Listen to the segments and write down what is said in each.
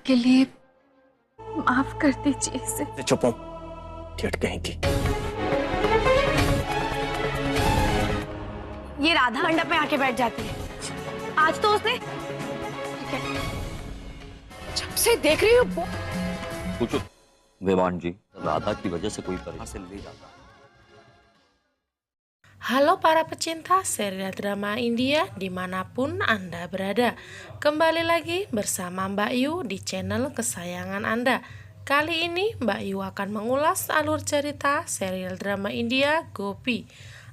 के लिए माफ कर दीजिए इसे। चुप हो, ठेठ कहेंगी। ये राधा मंडप में आके बैठ जाती है। आज तो उसने जब से देख रही हूँ पूछो विवान जी, राधा की वजह से कोई परेशानी नहीं जाता। Halo para pecinta serial drama India dimanapun Anda berada. Kembali lagi bersama Mbak Yu di channel kesayangan Anda. Kali ini Mbak Yu akan mengulas alur cerita serial drama India Gopi.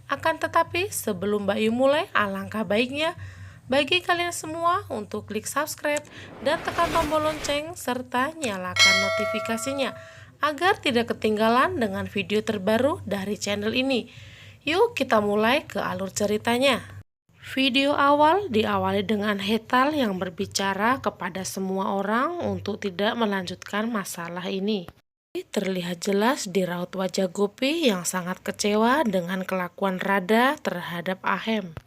Akan tetapi sebelum Mbak Yu mulai, alangkah baiknya bagi kalian semua untuk klik subscribe dan tekan tombol lonceng serta nyalakan notifikasinya agar tidak ketinggalan dengan video terbaru dari channel ini. Yuk kita mulai ke alur ceritanya. Video awal diawali dengan Hetal yang berbicara kepada semua orang untuk tidak melanjutkan masalah ini. Terlihat jelas di raut wajah Gopi yang sangat kecewa dengan kelakuan Radha terhadap Ahem.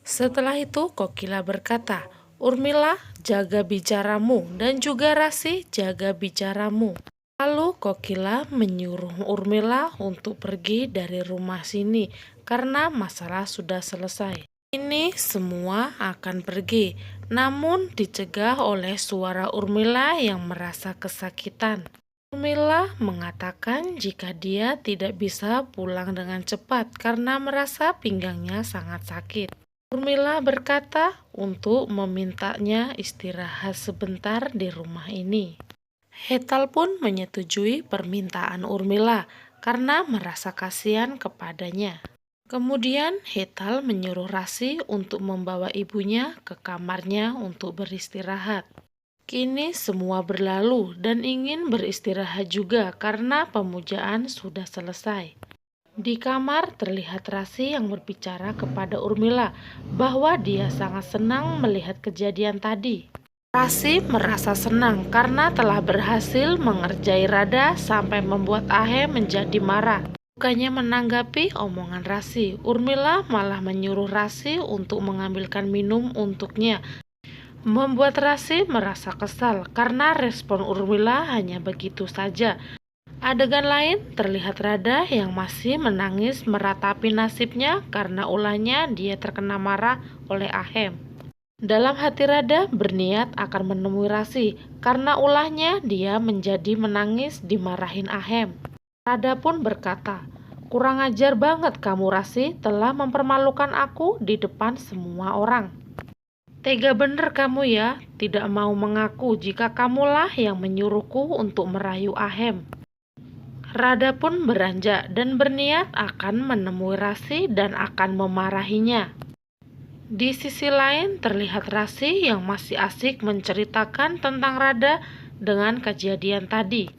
Setelah itu Kokila berkata, "Urmila, jaga bicaramu dan juga Rasi, jaga bicaramu." Lalu Kokila menyuruh Urmila untuk pergi dari rumah sini karena masalah sudah selesai. Ini semua akan pergi, namun dicegah oleh suara Urmila yang merasa kesakitan. Urmila mengatakan jika dia tidak bisa pulang dengan cepat karena merasa pinggangnya sangat sakit. Urmila berkata untuk memintanya istirahat sebentar di rumah ini. Hetal pun menyetujui permintaan Urmila karena merasa kasihan kepadanya. Kemudian Hetal menyuruh Rasi untuk membawa ibunya ke kamarnya untuk beristirahat. Kini semua berlalu dan ingin beristirahat juga karena pemujaan sudah selesai. Di kamar terlihat Rasi yang berbicara kepada Urmila bahwa dia sangat senang melihat kejadian tadi. Rasi merasa senang karena telah berhasil mengerjai Radha sampai membuat Ahem menjadi marah. Bukannya menanggapi omongan Rasi, Urmila malah menyuruh Rasi untuk mengambilkan minum untuknya. Membuat Rasi merasa kesal karena respon Urmila hanya begitu saja. Adegan lain terlihat Radha yang masih menangis meratapi nasibnya karena ulahnya dia terkena marah oleh Ahem. Dalam hati Radha berniat akan menemui Rasi karena ulahnya dia menjadi menangis dimarahin Ahem. Radha pun berkata, "Kurang ajar banget kamu Rasi, telah mempermalukan aku di depan semua orang. Tega bener kamu ya, tidak mau mengaku jika kamulah yang menyuruhku untuk merayu Ahem." Radha pun beranjak dan berniat akan menemui Rasi dan akan memarahinya. Di sisi lain terlihat Rasi yang masih asik menceritakan tentang Radha dengan kejadian tadi.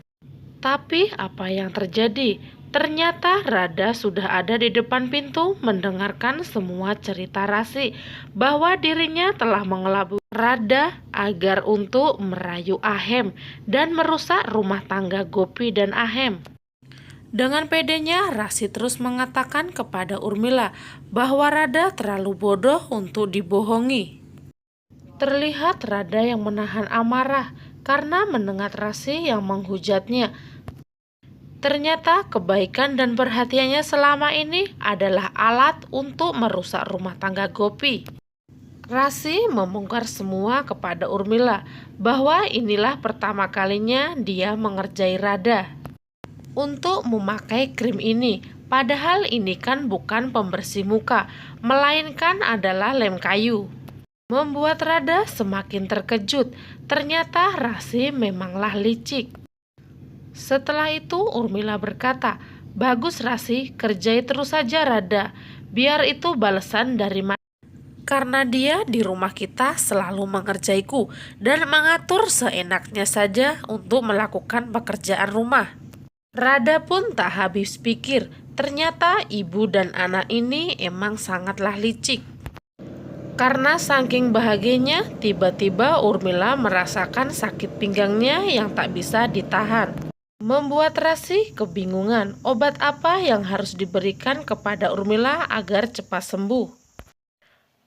Tapi apa yang terjadi? Ternyata Radha sudah ada di depan pintu mendengarkan semua cerita Rasi bahwa dirinya telah mengelabui Radha agar untuk merayu Ahem dan merusak rumah tangga Gopi dan Ahem. Dengan pedenya, Rasi terus mengatakan kepada Urmila bahwa Radha terlalu bodoh untuk dibohongi. Terlihat Radha yang menahan amarah karena mendengar Rasi yang menghujatnya. Ternyata kebaikan dan perhatiannya selama ini adalah alat untuk merusak rumah tangga Gopi. Rasi membongkar semua kepada Urmila bahwa inilah pertama kalinya dia mengerjai Radha untuk memakai krim ini, padahal ini kan bukan pembersih muka, melainkan adalah lem kayu. Membuat Radha semakin terkejut, ternyata Rasi memanglah licik. Setelah itu Urmila berkata, "Bagus Rasi, kerjai terus saja Radha, biar itu balasan dari mana. Karena dia di rumah kita selalu mengerjaiku dan mengatur seenaknya saja untuk melakukan pekerjaan rumah." Radha pun tak habis pikir, ternyata ibu dan anak ini emang sangatlah licik. Karena saking bahagianya, tiba-tiba Urmila merasakan sakit pinggangnya yang tak bisa ditahan. Membuat Rasi kebingungan obat apa yang harus diberikan kepada Urmila agar cepat sembuh.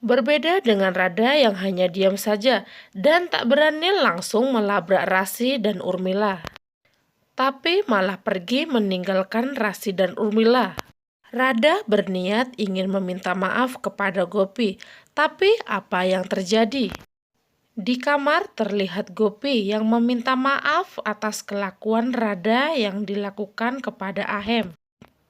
Berbeda dengan Rada yang hanya diam saja dan tak berani langsung melabrak Rasi dan Urmila, tapi malah pergi meninggalkan Rasi dan Urmila. Rada berniat ingin meminta maaf kepada Gopi, tapi apa yang terjadi? Di kamar terlihat Gopi yang meminta maaf atas kelakuan Rada yang dilakukan kepada Ahem.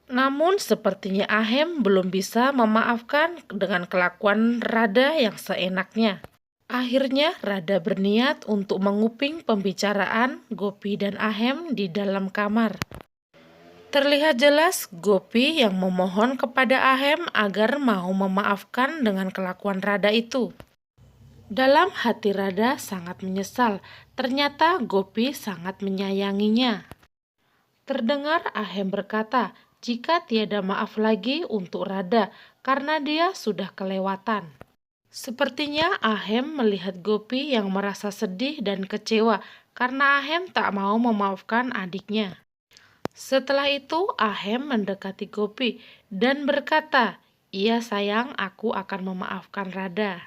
Namun sepertinya Ahem belum bisa memaafkan dengan kelakuan Rada yang seenaknya. Akhirnya Rada berniat untuk menguping pembicaraan Gopi dan Ahem di dalam kamar. Terlihat jelas Gopi yang memohon kepada Ahem agar mau memaafkan dengan kelakuan Rada itu. Dalam hati Rada sangat menyesal, ternyata Gopi sangat menyayanginya. Terdengar Ahem berkata, jika tiada maaf lagi untuk Rada karena dia sudah kelewatan. Sepertinya Ahem melihat Gopi yang merasa sedih dan kecewa karena Ahem tak mau memaafkan adiknya. Setelah itu Ahem mendekati Gopi dan berkata, "Iya sayang, aku akan memaafkan Rada."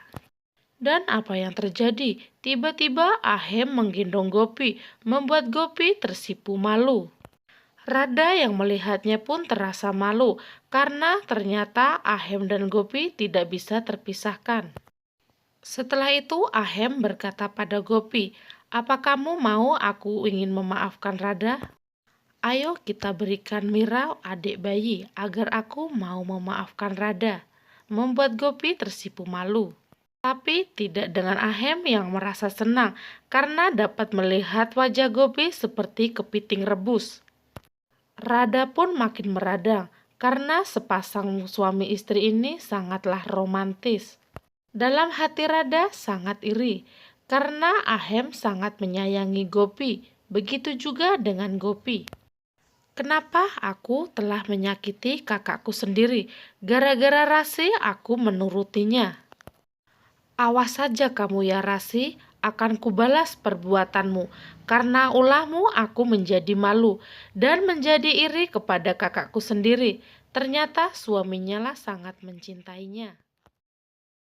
Dan apa yang terjadi? Tiba-tiba Ahem menggendong Gopi, membuat Gopi tersipu malu. Rada yang melihatnya pun terasa malu karena ternyata Ahem dan Gopi tidak bisa terpisahkan. Setelah itu Ahem berkata pada Gopi, "Apa kamu mau aku ingin memaafkan Rada? Ayo kita berikan Mira adik bayi agar aku mau memaafkan Rada." Membuat Gopi tersipu malu. Tapi tidak dengan Ahem yang merasa senang karena dapat melihat wajah Gopi seperti kepiting rebus. Rada pun makin meradang karena sepasang suami istri ini sangatlah romantis. Dalam hati Rada sangat iri karena Ahem sangat menyayangi Gopi, begitu juga dengan Gopi. Kenapa aku telah menyakiti kakakku sendiri? Gara-gara Rasi aku menurutinya. Awas saja kamu ya Rasi, akan kubalas perbuatanmu. Karena ulahmu aku menjadi malu dan menjadi iri kepada kakakku sendiri. Ternyata suaminya lah sangat mencintainya.